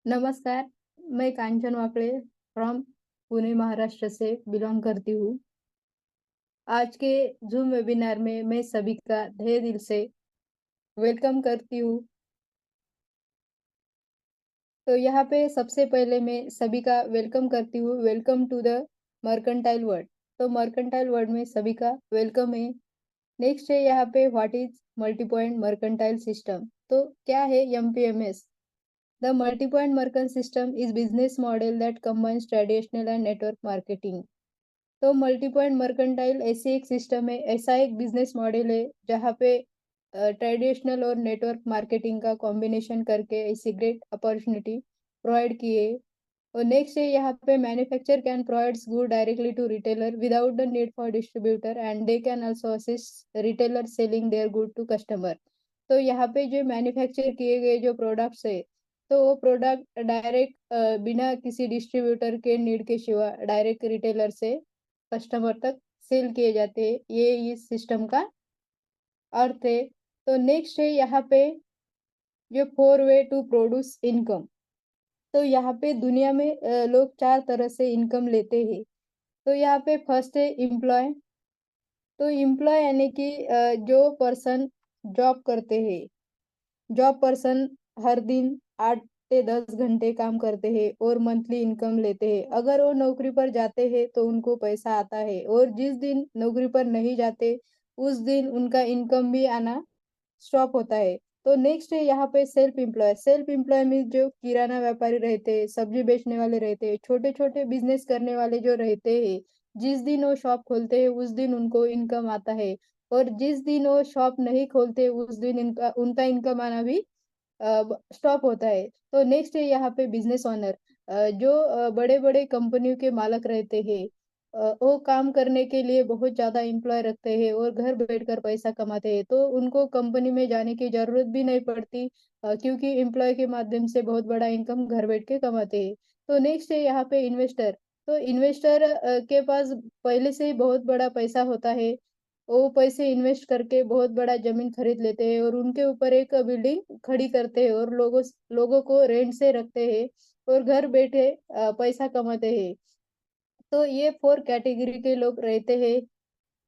नमस्कार, मैं कांचन वाकड़े फ्रॉम पुणे महाराष्ट्र से बिलोंग करती हूँ। आज के ज़ूम वेबिनार में मैं सभी का तहे दिल से वेलकम करती हूँ। तो यहाँ पे सबसे पहले मैं सभी का वेलकम करती हूँ। Welcome to the mercantile world. तो मर्केंटाइल वर्ल्ड में सभी का वेलकम है। नेक्स्ट है यहाँ पे what is multi point mercantile system. तो क्या है MPMS? The multi-point merchant system is business model that combines traditional and network marketing. तो मल्टी पॉइंट मर्केंटाइल ऐसे एक सिस्टम है, ऐसा एक बिजनेस मॉडल है जहाँ पे ट्रेडिशनल और नेटवर्क मार्केटिंग का कॉम्बिनेशन करके ऐसी ग्रेट अपॉर्चुनिटी प्रोवाइड की है। और नेक्स्ट है यहाँ पे manufacture can provides good directly to retailer without the need for distributor and they can also assist retailer selling their good to customer. तो यहाँ पे जो मैन्युफैक्चर किए गए जो प्रोडक्ट्स है, तो वो प्रोडक्ट डायरेक्ट बिना किसी डिस्ट्रीब्यूटर के नीड के सिवा डायरेक्ट रिटेलर से कस्टमर तक सेल किए जाते हैं। ये इस सिस्टम का अर्थ है। तो नेक्स्ट है यहाँ पे जो four way to produce income. तो यहाँ पे दुनिया में लोग चार तरह से इनकम लेते हैं। तो यहाँ पे फर्स्ट है एम्प्लॉय। तो एम्प्लॉय यानी कि जो पर्सन जॉब करते हैं, जॉब पर्सन हर दिन 8 से 10 घंटे काम करते हैं और मंथली इनकम लेते हैं। अगर वो नौकरी पर जाते हैं तो उनको पैसा आता है, और जिस दिन नौकरी पर नहीं जाते उस दिन उनका इनकम भी आना स्टॉप होता है। तो नेक्स्ट है यहाँ पे सेल्फ एम्प्लॉय। सेल्फ एम्प्लॉय में जो किराना व्यापारी रहते हैं, सब्जी बेचने वाले रहते हैं, छोटे छोटे बिजनेस करने वाले जो रहते हैं, जिस दिन वो शॉप खोलते हैं उस दिन उनको इनकम आता है, और जिस दिन वो शॉप नहीं खोलते उस दिन इनका उनका इनकम आना भी स्टॉप होता है। तो नेक्स्ट है यहाँ पे बिजनेस ओनर। जो बड़े बड़े कंपनियों के मालक रहते हैं, वो काम करने के लिए बहुत ज्यादा एम्प्लॉय रखते हैं और घर बैठकर पैसा कमाते हैं, तो उनको कंपनी में जाने की जरूरत भी नहीं पड़ती, क्योंकि एम्प्लॉय के माध्यम से बहुत बड़ा इनकम घर बैठ के कमाते हैं। तो नेक्स्ट है यहाँ पे इन्वेस्टर। तो इन्वेस्टर के पास पहले से ही बहुत बड़ा पैसा होता है। वो पैसे इन्वेस्ट करके बहुत बड़ा जमीन खरीद लेते हैं और उनके ऊपर एक बिल्डिंग खड़ी करते हैं और लोगों को रेंट से रखते हैं और घर बैठे पैसा कमाते हैं। तो ये फोर कैटेगरी के लोग रहते हैं।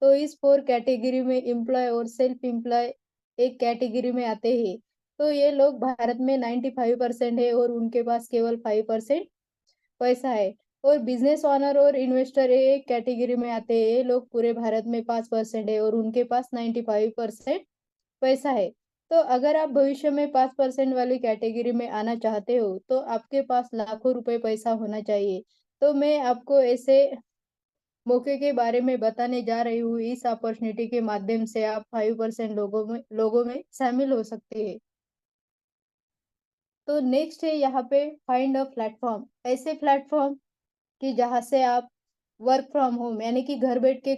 तो इस फोर कैटेगरी में एम्प्लॉय और सेल्फ एम्प्लॉय एक कैटेगरी में आते हैं। तो ये लोग भारत में 95% है और उनके पास केवल 5% पैसा है। और बिजनेस ओनर और इन्वेस्टर एक कैटेगरी में आते हैं। ये लोग पूरे भारत में 5% है और उनके पास 95% पैसा है। तो अगर आप भविष्य में 5% वाली कैटेगरी में आना चाहते हो तो आपके पास लाखों रुपए पैसा होना चाहिए। तो मैं आपको ऐसे मौके के बारे में बताने जा रही हूँ। इस अपॉर्चुनिटी के माध्यम से आप 5% लोगों में शामिल हो सकते हैं। तो नेक्स्ट है यहाँ पे फाइंड अ प्लेटफॉर्म। ऐसे प्लेटफॉर्म कि जहाँ से आप वर्क फ्रॉम होम यानी कि घर बैठ के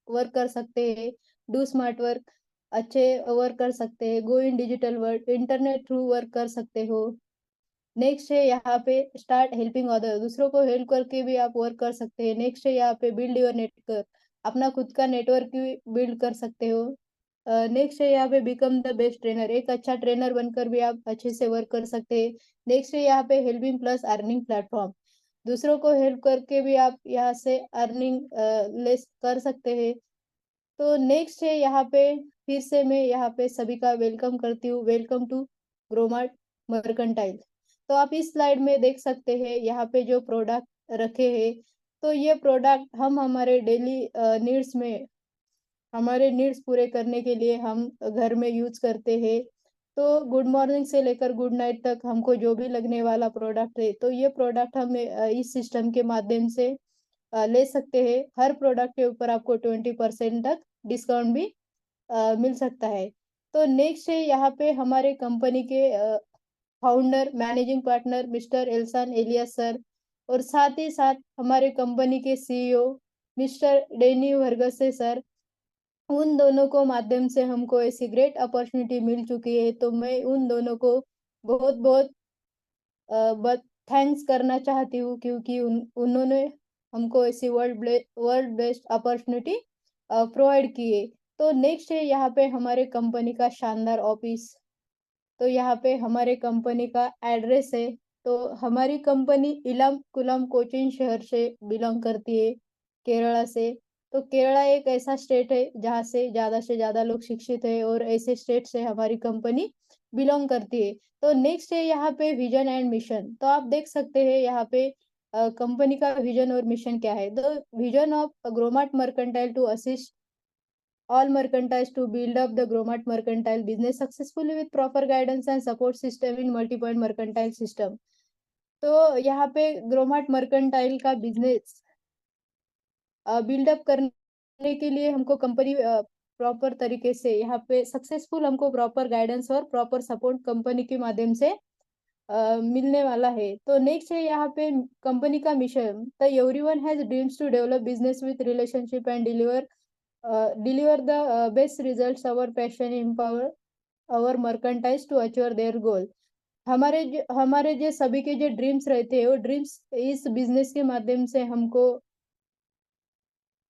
वर्क कर सकते हैं, डू स्मार्ट वर्क, अच्छे वर्क कर सकते हैं, go in digital world, internet through work कर सकते हो। नेक्स्ट है यहाँ पे स्टार्ट हेल्पिंग अदर। दूसरों को हेल्प करके भी आप वर्क कर सकते हैं। नेक्स्ट है यहाँ पे बिल्ड योर नेटवर्क। अपना खुद का नेटवर्क भी बिल्ड कर सकते हो। नेक्स्ट है यहाँ पे बिकम द बेस्ट ट्रेनर। एक अच्छा ट्रेनर बनकर भी आप अच्छे से वर्क कर सकते हैं। नेक्स्ट है यहाँ पे हेल्पिंग प्लस अर्निंग प्लेटफॉर्म। दूसरों को हेल्प करके भी आप यहाँ से अर्निंग लेस कर सकते हैं। तो नेक्स्ट है यहाँ पे फिर से मैं यहाँ पे सभी का वेलकम करती हूँ। Welcome to Gromart Mercantile. तो आप इस स्लाइड में देख सकते हैं यहाँ पे जो प्रोडक्ट रखे हैं। तो ये प्रोडक्ट हम हमारे डेली नीड्स में, हमारे नीड्स पूरे करने के लिए हम घर में यूज करते हैं। तो गुड मॉर्निंग से लेकर गुड नाइट तक हमको जो भी लगने वाला प्रोडक्ट है, तो ये प्रोडक्ट हम इस सिस्टम के माध्यम से ले सकते हैं। हर प्रोडक्ट के ऊपर आपको 20% तक डिस्काउंट भी मिल सकता है। तो नेक्स्ट है यहाँ पे हमारे कंपनी के founder managing partner mister Elsan Elias sir, और साथ ही साथ हमारे कंपनी के CEO mister Denny Varghese sir. उन दोनों को माध्यम से हमको ऐसी ग्रेट अपॉर्चुनिटी मिल चुकी है। तो मैं उन दोनों को बहुत बहुत थैंक्स करना चाहती हूँ, क्योंकि उन्होंने हमको ऐसी वर्ल्ड बेस्ट अपॉर्चुनिटी प्रोवाइड की है। तो नेक्स्ट है यहाँ पे हमारे कंपनी का शानदार ऑफिस। तो यहाँ पे हमारे कंपनी का एड्रेस है। तो हमारी कंपनी इलाम कोचीन शहर से बिलोंग करती है, केरला से। तो केरला एक ऐसा स्टेट है जहाँ से ज़्यादा लोग शिक्षित है और ऐसे स्टेट से हमारी कंपनी बिलोंग करती है। तो नेक्स्ट है यहाँ पे विजन एंड मिशन। तो आप देख सकते हैं यहाँ पे कंपनी का विजन और मिशन क्या है। The vision of Gromart Mercantile to assist all mercantiles to build up the Gromart mercantile business successfully with proper guidance and support system in multi-point mercantile system। तो यहाँ पे ग्रोमार्ट मर्केंटाइल का business buildup करने के लिए हमको कंपनी प्रॉपर तरीके से यहाँ पे सक्सेसफुल हमको प्रॉपर गाइडेंस और प्रॉपर सपोर्ट कंपनी के माध्यम से मिलने वाला है। तो नेक्स्ट है यहाँ पे कंपनी का mission. The everyone has dreams to develop business with relationship and deliver the best results. Our passion empower our mercantiles to achieve their goal. हमारे जो सभी के जो ड्रीम्स रहते हैं वो ड्रीम्स इस बिजनेस के माध्यम से हमको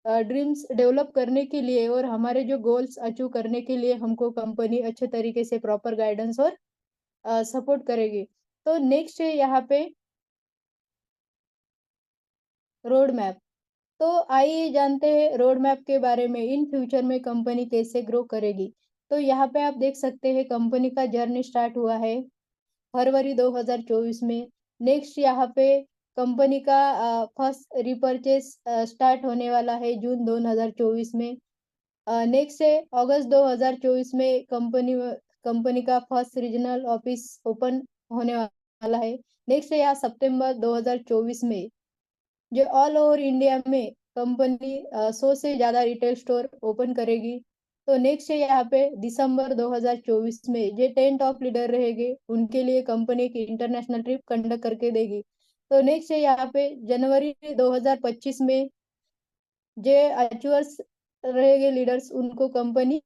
ड्रीम्स डेवलप करने के लिए और हमारे जो गोल्स अचीव करने के लिए हमको कंपनी अच्छे तरीके से प्रॉपर गाइडेंस और सपोर्ट करेगी। तो नेक्स्ट है यहाँ पे रोड मैप। तो आइए जानते हैं रोड मैप के बारे में, इन फ्यूचर में कंपनी कैसे ग्रो करेगी। तो यहाँ पे आप देख सकते हैं कंपनी का जर्नी स्टार्ट हुआ है फरवरी 2024 में। नेक्स्ट यहाँ पे कंपनी का फर्स्ट रिपर्चेस स्टार्ट होने वाला है जून 2024 में। नेक्स्ट है अगस्त 2024 में कंपनी का फर्स्ट रीजनल ऑफिस ओपन होने वाला है। नेक्स्ट है यहाँ सितंबर 2024 में जो ऑल ओवर इंडिया में कंपनी 100 से ज्यादा रिटेल स्टोर ओपन करेगी। तो नेक्स्ट है यहाँ पे दिसंबर 2024 में जो 10 टॉप लीडर रहेंगे उनके लिए कंपनी की इंटरनेशनल ट्रिप कंडक्ट करके देगी। तो नेक्स्ट है यहाँ पे जनवरी 2025 में जो अचीवर्स रहेंगे लीडर्स उनको कंपनी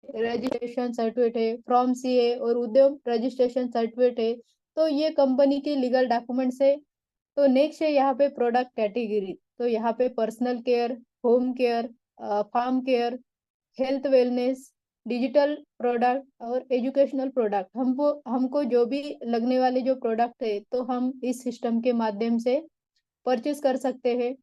रजिस्ट्रेशन सर्टिफिकेट है फ्रॉम सीए और उद्योग रजिस्ट्रेशन सर्टिफिकेट है। तो ये कंपनी के लीगल डॉक्यूमेंट्स है। तो नेक्स्ट है यहाँ पे प्रोडक्ट कैटेगरी। तो यहाँ पे personal care, home care, farm care, health wellness, digital product और एजुकेशनल प्रोडक्ट। हमको हमको जो भी लगने वाले जो प्रोडक्ट है तो हम इस सिस्टम के माध्यम से परचेज कर सकते हैं।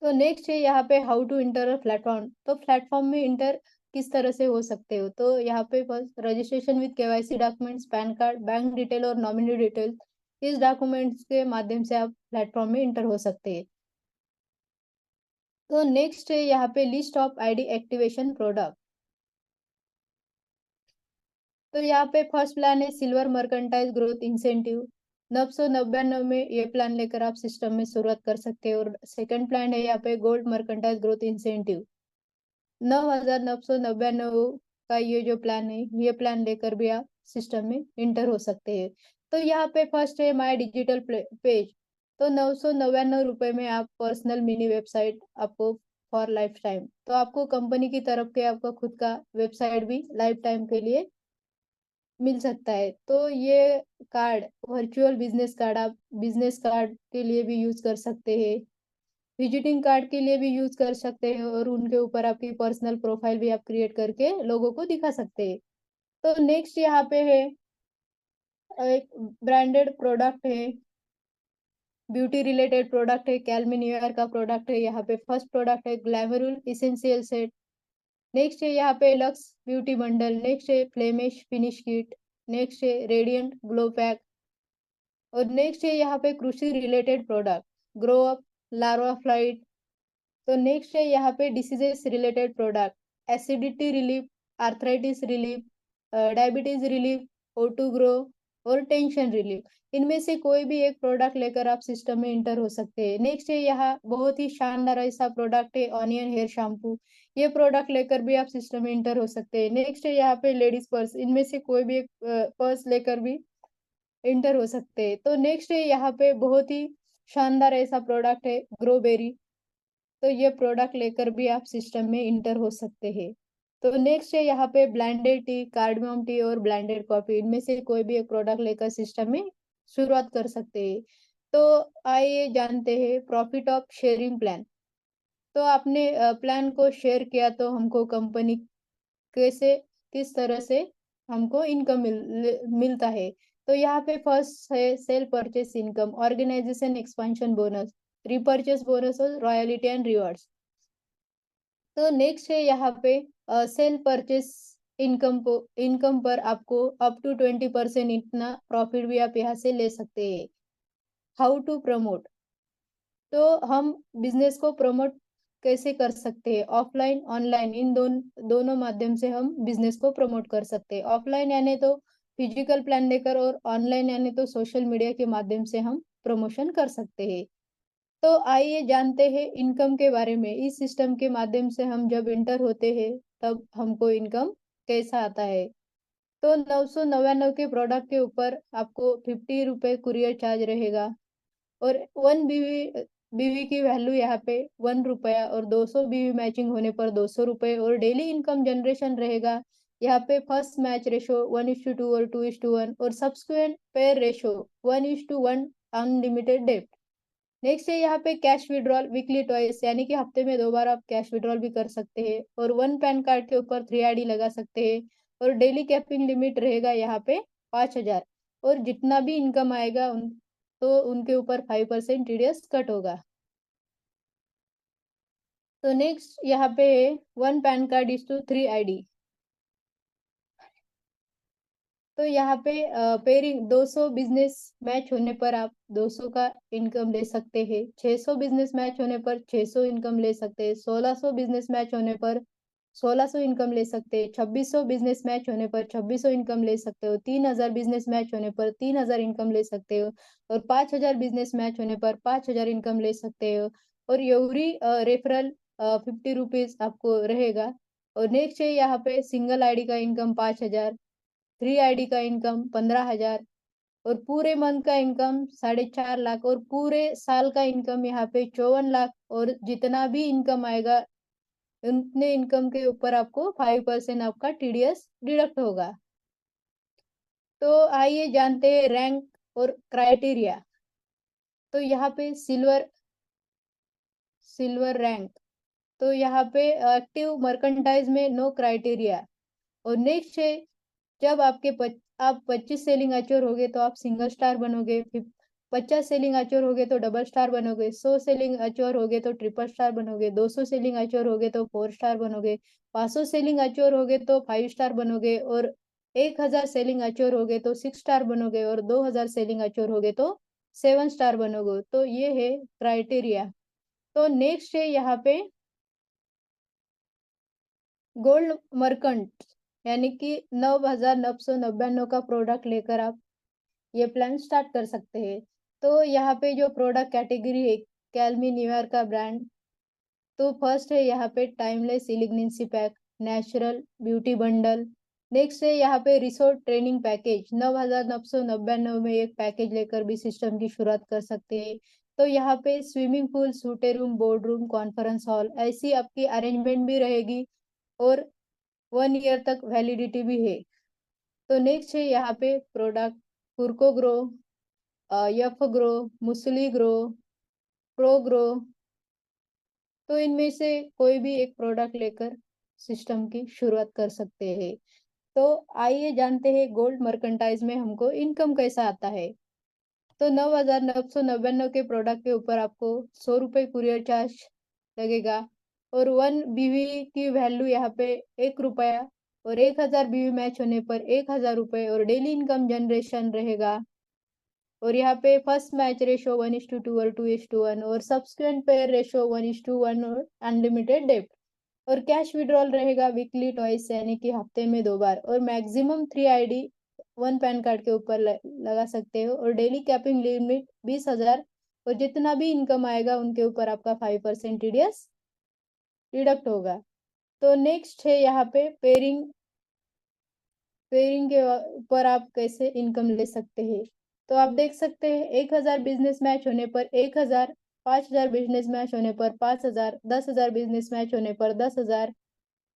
तो नेक्स्ट है यहाँ पे हाउ टू इंटर प्लेटफॉर्म। तो प्लेटफॉर्म में इंटर किस तरह से हो सकते हो। तो यहाँ पे first registration with KYC documents, pan card, bank detail और नॉमिनी डिटेल, इस डॉक्यूमेंट्स के माध्यम से आप प्लेटफॉर्म में इंटर हो सकते हैं। तो नेक्स्ट है यहाँ पे list of ID activation product. तो यहाँ पे फर्स्ट प्लान है सिल्वर मर्केंटाइज ग्रोथ इंसेंटिव। 999 में ये प्लान लेकर आप सिस्टम में शुरुआत कर सकते हैं। और सेकंड प्लान है यहाँ पे गोल्ड मर्केंटाइज ग्रोथ इंसेंटिव। 9,999 का ये जो प्लान है ये प्लान लेकर भी आप सिस्टम में इंटर हो सकते हैं। तो यहाँ पे फर्स्ट है माय डिजिटल पेज। तो 999 रुपये में आप पर्सनल मिनी वेबसाइट आपको फॉर लाइफ टाइम। तो आपको कंपनी की तरफ के आपका खुद का वेबसाइट भी लाइफ टाइम के लिए मिल सकता है। तो ये कार्ड वर्चुअल बिजनेस कार्ड आप बिजनेस कार्ड के लिए भी यूज कर सकते हैं, विजिटिंग कार्ड के लिए भी यूज कर सकते हैं और उनके ऊपर आपकी पर्सनल प्रोफाइल भी आप क्रिएट करके लोगों को दिखा सकते हैं। तो नेक्स्ट यहाँ पे है एक ब्रांडेड प्रोडक्ट है, ब्यूटी रिलेटेड प्रोडक्ट है, कैलमिनियर का प्रोडक्ट है। यहाँ पे फर्स्ट प्रोडक्ट है ग्लैमरुल इसेंशियल सेट। नेक्स्ट है यहाँ पे लक्स ब्यूटी बंडल। नेक्स्ट है फ्लेमिश फिनिश किट। नेक्स्ट है रेडियंट ग्लो पैक। और नेक्स्ट है यहाँ पे कृषि related product grow up larva flight. तो नेक्स्ट है यहाँ पे diseases related product acidity relief, arthritis relief, diabetes relief, O2 grow और टेंशन रिलीफ। इनमें से कोई भी एक प्रोडक्ट लेकर आप सिस्टम में इंटर हो सकते हैं। नेक्स्ट है यहाँ बहुत ही शानदार ऐसा प्रोडक्ट है ऑनियन हेयर शैम्पू। ये प्रोडक्ट लेकर भी आप सिस्टम में इंटर हो सकते हैं। नेक्स्ट है यहाँ पे लेडीज पर्स। इनमें से कोई भी एक पर्स लेकर भी इंटर हो सकते हैं। तो नेक्स्ट है यहाँ पे बहुत ही शानदार ऐसा प्रोडक्ट है ग्रोबेरी। तो ये प्रोडक्ट लेकर भी आप सिस्टम में इंटर हो सकते हैं। तो नेक्स्ट है यहाँ पे ब्लेंडेड टी, कार्डमम टी और ब्लेंडेड कॉफी, इनमें से कोई भी एक प्रोडक्ट लेकर सिस्टम में शुरुआत कर सकते हैं। तो आइए जानते हैं प्रॉफिट ऑफ शेयरिंग प्लान। तो आपने प्लान को शेयर किया तो हमको कंपनी कैसे किस तरह से हमको इनकम मिलता है। तो यहाँ पे फर्स्ट है sale purchase income, organization expansion bonus, repurchase bonus और रॉयल्टी एंड रिवार्ड्स। तो नेक्स्ट है यहाँ पे सेल परचेस इनकम पर आपको अप टू 20% इतना प्रॉफिट भी आप यहाँ से ले सकते हैं। हाउ टू प्रमोट, तो हम बिजनेस को प्रमोट कैसे कर सकते हैं, ऑफलाइन ऑनलाइन इन दोनों माध्यम से हम बिजनेस को प्रमोट कर सकते हैं। ऑफलाइन यानी तो फिजिकल प्लान लेकर और ऑनलाइन यानी तो सोशल मीडिया के माध्यम से हम प्रमोशन कर सकते हैं। तो आइए जानते हैं इनकम के बारे में। इस सिस्टम के माध्यम से हम जब इंटर होते हैं तब हमको इनकम कैसा आता है। तो 999 के प्रोडक्ट के ऊपर आपको 50 रुपये कुरियर चार्ज रहेगा और 1 बीवी बीवी की वैल्यू यहाँ पे 1 रुपया और 200 बीवी मैचिंग होने पर 200 रुपये और डेली इनकम जनरेशन रहेगा यहाँ पे फर्स्ट मैच रेशो 1:2 और 2:1 और subsequent pair ratio 1:1 unlimited date. Next है यहाँ पे कैश विड्रॉल वीकली ट्वाइस, यानी कि हफ्ते में 2 बार आप कैश विड्रॉल भी कर सकते हैं और 1 पैन कार्ड के ऊपर 3 ID लगा सकते हैं और डेली कैपिंग लिमिट रहेगा यहाँ पे 5,000 और जितना भी इनकम आएगा तो उनके ऊपर 5% TDS कट होगा। तो नेक्स्ट यहाँ पे 1 PAN card is to 3 ID। तो यहाँ पे पेरिंग 200 बिजनेस मैच होने पर आप 200 का इनकम ले सकते हैं, 600 बिजनेस मैच होने पर 600 इनकम ले सकते हैं, 1600 बिजनेस मैच होने पर 1600 इनकम ले सकते हैं, 2600 बिजनेस मैच होने पर 2600 इनकम ले सकते हो, 3000 बिजनेस मैच होने पर 3000 इनकम ले सकते हो और 5000 बिजनेस मैच होने पर 5000 इनकम ले सकते हो और एवरी रेफरल 50 रुपीज आपको रहेगा। और नेक्स्ट है यहाँ पे सिंगल ID का इनकम 5,000, 3 ID का इनकम 15,000 और पूरे मंथ का इनकम 4.5 लाख और पूरे साल का इनकम यहाँ पे 54 लाख और जितना भी इनकम आएगा उतने इनकम के ऊपर आपको 5% आपका TDS डिडक्ट होगा। तो आइए जानते हैं रैंक और क्राइटेरिया। तो यहाँ पे सिल्वर रैंक, तो यहाँ पे एक्टिव मर्केंटाइज में नो क्राइटेरिया। और नेक्स्ट है जब आप 25 सेलिंग अचोर होगे तो आप सिंगल स्टार बनोगे, फिर 50 सेलिंग अचोर होगे तो डबल स्टार बनोगे, 100 सेलिंग अचोर होगे तो ट्रिपल स्टार बनोगे, 200 सेलिंग अचोर होगे तो 4 स्टार बनोगे, 500 सेलिंग अचोर होगे तो 5 स्टार बनोगे और 1000 सेलिंग अचोर होगे तो 6 स्टार बनोगे और 2000 सेलिंग अचोर होगे तो 7 स्टार बनोगे। तो ये है क्राइटेरिया। तो नेक्स्ट है यहाँ पे गोल्ड मर्केंट, यानी कि 9,999 का प्रोडक्ट लेकर आप ये प्लान स्टार्ट कर सकते हैं। तो यहाँ पे जो प्रोडक्ट कैटेगरी है कैलमी न्यूयॉर्क का ब्रांड, तो फर्स्ट है यहाँ पे timeless elegancy pack, natural beauty bundle. Next है यहाँ पे रिसोर्ट ट्रेनिंग पैकेज, 9,999 में एक पैकेज लेकर भी सिस्टम की शुरुआत कर सकते हैं। तो यहाँ पे swimming pool, suite room, board room, conference hall ऐसी आपकी अरेंजमेंट भी रहेगी और 1 ईयर तक वैलिडिटी भी है। तो नेक्स्ट है यहाँ पे प्रोडक्ट कुर्को ग्रो, यफ grow, musli grow, pro grow. तो इनमें से कोई भी एक प्रोडक्ट लेकर सिस्टम की शुरुआत कर सकते हैं। तो आइए जानते हैं गोल्ड मर्केंटाइज में हमको इनकम कैसा आता है। तो 9,999 के प्रोडक्ट के ऊपर आपको 100 रुपये कुरियर चार्ज लगेगा और 1 BV की वैल्यू यहाँ पे 1 रुपया और 1000 BV मैच होने पर 1000 रुपये और डेली इनकम जनरेशन रहेगा और यहाँ पे फर्स्ट मैच रेशो 1:2 और 2:1 और सब्सिक्वेंट पेयर रेशो 1:1 और अनलिमिटेड डेप्थ और कैश विड्रॉल रहेगा वीकली ट्वाइस, यानी कि हफ्ते में 2 बार और मैक्सिमम 3 ID 1 पैन कार्ड के ऊपर लगा सकते हो और डेली कैपिंग लिमिट 20,000 और जितना भी इनकम आएगा उनके ऊपर आपका 5% TDS डिडक्ट होगा। तो नेक्स्ट है यहाँ पे पेयरिंग के ऊपर आप कैसे इनकम ले सकते हैं। तो आप देख सकते हैं 1000 बिजनेस मैच होने पर 1000, 5000 बिजनेस मैच होने पर 5000, 10,000 बिजनेस मैच होने पर 10,000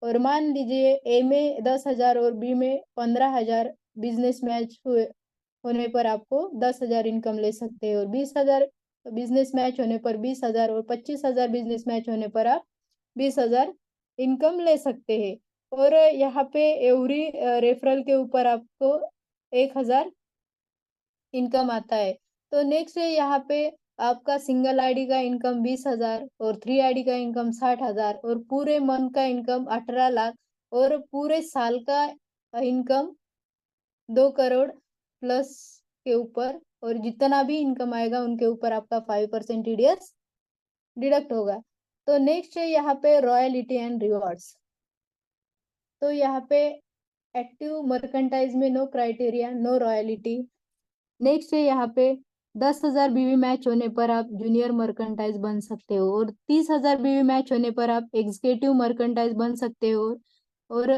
और मान लीजिए ए में 10,000 और बी में 15,000 बिजनेस मैच हुए होने पर आपको 10,000 इनकम ले सकते हैं, और 20,000 बिजनेस मैच होने पर 20,000, और 25,000 बिजनेस मैच होने पर आप 20,000 इनकम ले सकते हैं। और यहाँ पे एवरी रेफरल के ऊपर आपको 1,000 इनकम आता है। तो नेक्स्ट है यहाँ पे आपका सिंगल आईडी का इनकम 20,000, और 3 आईडी का इनकम 60,000, और पूरे मंथ का इनकम 18 लाख, और पूरे साल का इनकम 2 करोड़ प्लस के ऊपर, और जितना भी इनकम आएगा उनके ऊपर आपका 5% टीडीएस डिडक्ट होगा। तो नेक्स्ट है यहाँ पे रॉयलिटी एंड रिवॉर्ड्स। तो यहाँ पे एक्टिव मर्केंटाइज में no criteria, no royalty. Next है यहाँ पे 10,000 बीवी मैच होने पर आप जूनियर मर्केंटाइज बन सकते हो, और 30,000 बीवी मैच होने पर आप एग्जीक्यूटिव मर्केंटाइज बन सकते हो, और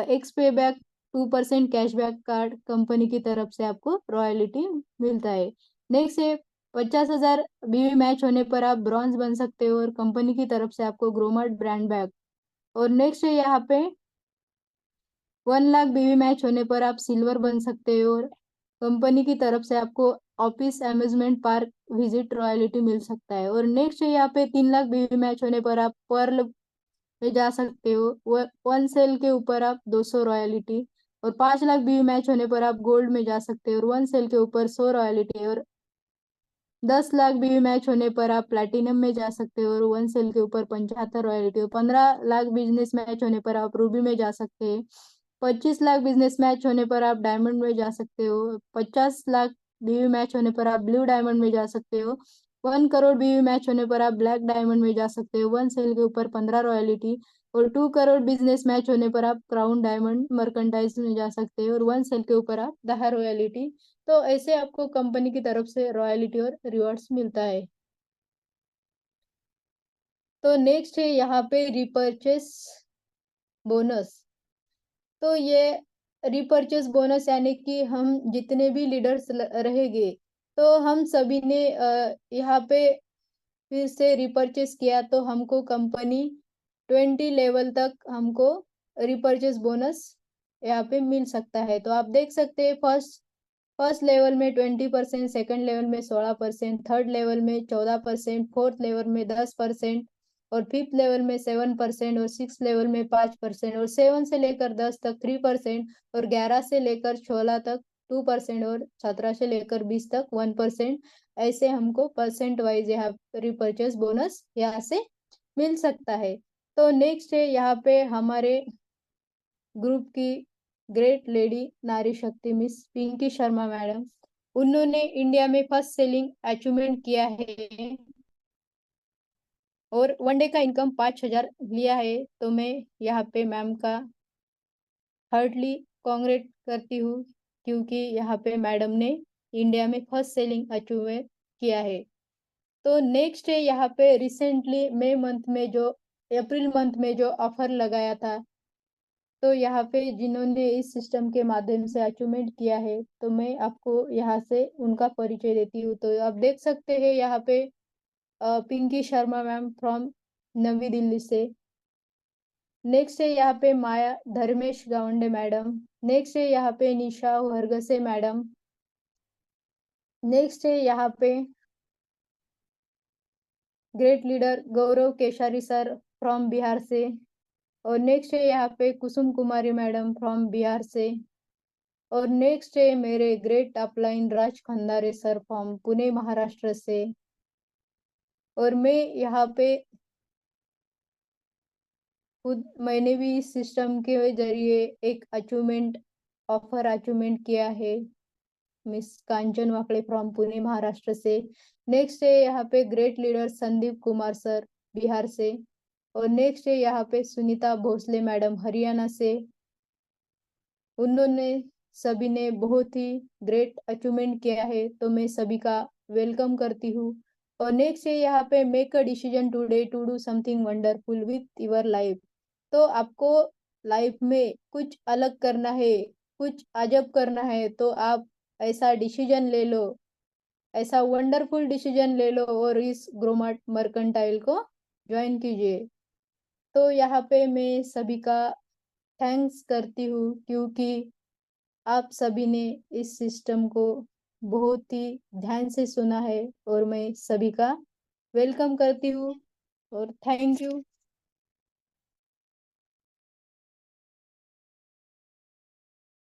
एक्स पे बैक 2% कैशबैक कार्ड कंपनी की तरफ से आपको रॉयलिटी मिलता है। नेक्स्ट है 50,000 बीवी मैच होने पर आप ब्रॉन्ज बन सकते हो, और कंपनी की तरफ से आपको ग्रोमर्ट ब्रांड बैग। और नेक्स्ट है यहाँ पे 1 लाख बीवी मैच होने पर आप सिल्वर बन सकते हो, और कंपनी की तरफ से आपको office amusement park visit royalty मिल सकता है। और नेक्स्ट है यहाँ पे 3 लाख बीवी मैच होने पर आप पर्ल में जा सकते हो, 1 सेल के ऊपर आप 200 रॉयलिटी। और 5 लाख बीवी मैच होने पर आप गोल्ड में जा सकते हो, और 1 सेल के ऊपर 100 रॉयलिटी। और 10 लाख बीवी मैच होने पर आप प्लैटिनम में जा सकते हो, और 1 सेल के ऊपर 75 रॉयल्टी। और 15 लाख बिजनेस मैच होने पर आप रूबी में जा सकते हैं। 25 लाख बिजनेस मैच होने पर आप डायमंड में जा सकते हो। 50 लाख बीवी मैच होने पर आप ब्लू डायमंड में जा सकते हो। 1 करोड़ बीवी मैच होने पर आप ब्लैक डायमंड में जा सकते हो, 1 सेल के ऊपर 15 रॉयल्टी। और 2 करोड़ बिजनेस मैच होने पर आप क्राउन डायमंड मर्केंटाइज में जा सकते हैं, और 1 सेल के ऊपर आप 10 रॉयल्टी। तो ऐसे आपको कंपनी की तरफ से रॉयल्टी और रिवॉर्ड्स मिलता है। तो नेक्स्ट है यहाँ पे रिपर्चेस बोनस। तो ये रिपर्चेस बोनस यानी कि हम जितने भी लीडर्स रहेंगे, तो हम सभी ने यहाँ पे फिर से रिपर्चेस किया तो हमको कंपनी 20 लेवल तक हमको रिपर्चेस बोनस यहाँ पे मिल सकता है। तो आप देख सकते हैं फर्स्ट लेवल में 20%, सेकंड लेवल में 16%, थर्ड लेवल में 14%, फोर्थ लेवल में 10%, और फिफ्थ लेवल में 7%, और सिक्स लेवल में 5%, और 7 से लेकर 10 तक 3%, और 11 से लेकर 16 तक 2%, और 17 से लेकर 20 तक 1%। ऐसे हमको परसेंट वाइज यहाँ रिपर्चेस बोनस यहाँ से मिल सकता है। तो नेक्स्ट है यहाँ पे हमारे ग्रुप की ग्रेट लेडी नारी शक्ति मिस पिंकी शर्मा मैडम। उन्होंने इंडिया में फर्स्ट सेलिंग अचीवमेंट किया है, और 1 डे का इनकम 5,000 लिया है। तो मैं यहाँ पे मैम का हार्टली कांग्रेट करती हूँ, क्योंकि यहाँ पे मैडम ने इंडिया में फर्स्ट सेलिंग अचीवमेंट किया है। तो नेक्स्ट है यहाँ पे रिसेंटली अप्रैल मंथ में जो ऑफर लगाया था, तो यहाँ पे जिन्होंने इस सिस्टम के माध्यम से अचीवमेंट किया है, तो मैं आपको यहाँ से उनका परिचय देती हूँ। तो आप देख सकते हैं यहाँ पे पिंकी शर्मा मैम फ्रॉम नवी दिल्ली से। नेक्स्ट है यहाँ पे माया धर्मेश गावंडे मैडम। नेक्स्ट है यहाँ पे निशा हरगसे मैडम। नेक्स्ट है यहाँ पे great leader Gaurav Kesari sir from Bihar से। और नेक्स्ट है यहाँ पे कुसुम कुमारी मैडम फ्रॉम बिहार से। और नेक्स्ट है मेरे great upline Raj Khandare sir from Pune Maharashtra से। और मैं यहाँ पे खुद मैंने भी इस सिस्टम के जरिए एक अचीवमेंट ऑफर अचीवमेंट किया है, मिस कांचन वाकड़े फ्रॉम पुणे महाराष्ट्र से। नेक्स्ट है यहाँ पे great leader Sandeep Kumar sir Bihar से। और नेक्स्ट है यहाँ पे सुनीता भोसले मैडम हरियाणा से। उन्होंने सभी ने बहुत ही ग्रेट अचीवमेंट किया है, तो मैं सभी का वेलकम करती हूँ। और नेक्स्ट है यहाँ पे make a decision today to do something wonderful with your life. तो आपको लाइफ में कुछ अलग करना है, कुछ अजब करना है, तो आप ऐसा डिसीजन ले लो, ऐसा वंडरफुल डिसीजन ले लो, और इस ग्रोमार्ट मर्केंटाइल को ज्वाइन कीजिए। तो यहाँ पे मैं सभी का थैंक्स करती हूँ क्योंकि आप सभी ने इस सिस्टम को बहुत ही ध्यान से सुना है और मैं सभी का वेलकम करती हूँ और थैंक यू।